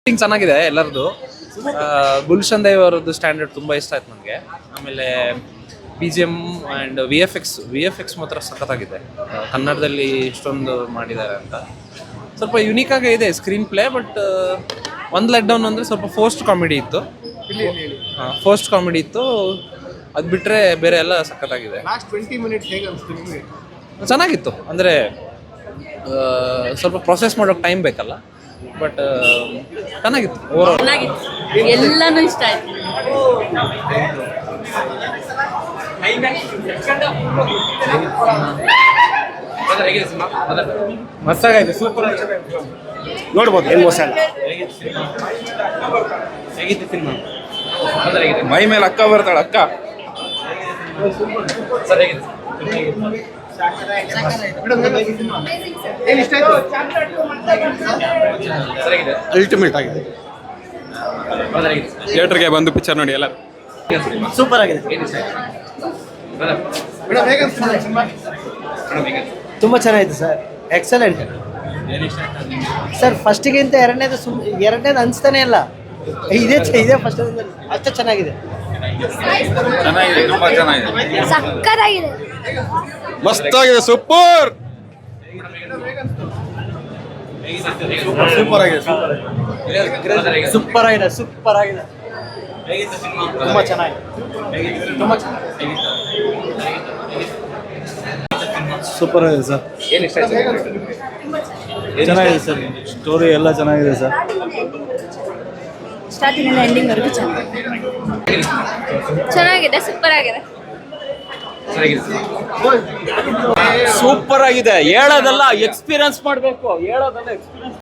ಚೆನ್ನಾಗಿದೆ ಎಲ್ಲರದು. ಗುಲ್ಶನ್ ದೇವ್ ಅವರದ್ದು ಸ್ಟ್ಯಾಂಡರ್ಡ್ ತುಂಬ ಇಷ್ಟ ಆಯ್ತು ನನಗೆ. ಆಮೇಲೆ BGM and we F X ಮಾತ್ರ ಸಖತ್ತಾಗಿದೆ. ಕನ್ನಡದಲ್ಲಿ ಇಷ್ಟೊಂದು ಮಾಡಿದ್ದಾರೆ ಅಂತ ಸ್ವಲ್ಪ ಯುನೀಕ್ ಆಗಿ ಇದೆ ಸ್ಕ್ರೀನ್ ಪ್ಲೇ. ಬಟ್ ಒಂದು ಲೆಟ್ ಡೌನ್ ಅಂದರೆ ಸ್ವಲ್ಪ ಫೋಸ್ಟ್ ಕಾಮಿಡಿ ಇತ್ತು. ಅದು ಬಿಟ್ಟರೆ ಬೇರೆ ಎಲ್ಲ ಸಖತ್ತಾಗಿದೆ. ಚೆನ್ನಾಗಿತ್ತು. ಅಂದರೆ ಸ್ವಲ್ಪ ಪ್ರೊಸೆಸ್ ಮಾಡೋಕೆ ಟೈಮ್ ಬೇಕಲ್ಲ, ಬಟ್ ಚೆನ್ನಾಗಿತ್ತು. ಓವರ್ ಎಲ್ಲಾನು ಇಷ್ಟ ಆಯ್ತು. ಮಸ್ತಾಗೈತೆ, ಸೂಪರ್. ನೋಡ್ಬೋದು, ಏನು ಮೋಸ ಇಲ್ಲ. ಹೇಗಿತ್ತು ಸಿನಿಮಾ? ಮೈ ಮೇಲೆ ಅಕ್ಕ ಬರ್ತಾಳೆ, ಅಕ್ಕ. ಸರ್ ಹೇಗಿತ್ತು? ಅಲ್ಟಿಮೇಟ್ ಆಗಿದೆ. ಥಿಯೇಟರ್ಗೆ ಬಂದು ಪಿಕ್ಚರ್ ನೋಡಿ ಎಲ್ಲ. ಸೂಪರ್ ಆಗಿದೆ, ತುಂಬ ಚೆನ್ನಾಗಿದೆ ಸರ್. Excellent sir. ಫಸ್ಟಿಗಿಂತ ಎರಡನೇದು ಅನಿಸ್ತಾನೆ ಇಲ್ಲ. ಇದೇ ಫಸ್ಟ್ ಅಷ್ಟು ಚೆನ್ನಾಗಿದೆ. ತುಂಬ ಚೆನ್ನಾಗಿದೆ, ಸಕ್ಕತ್ತಾಗಿದೆ, ಮಸ್ತಾಗಿದೆ, ಸೂಪರ್. ಸೂಪರ್ ಆಗಿದೆ, ಸೂಪರ್ ಆಗಿದೆ. ತುಂಬ ಚೆನ್ನಾಗಿದೆ, ಸೂಪರ್ ಆಗಿದೆ ಸರ್. ಚೆನ್ನಾಗಿದೆ ಸರ್, ಸ್ಟೋರಿ ಎಲ್ಲ ಚೆನ್ನಾಗಿದೆ ಸರ್. ಸ್ಟಾರ್ಟಿಂಗ್ ಇಂದ ಎಂಡಿಂಗ್ ವರೆಗೂ ಚೆನ್ನಾಗಿದೆ, ಸೂಪರ್ ಆಗಿದೆ. ಸೂಪರ್ ಆಗಿದೆ. ಹೇಳೋದಲ್ಲ, ಎಕ್ಸ್ಪೀರಿಯನ್ಸ್ ಮಾಡಬೇಕು. ಹೇಳೋದಲ್ಲ, ಎಕ್ಸ್ಪೀರಿಯನ್ಸ್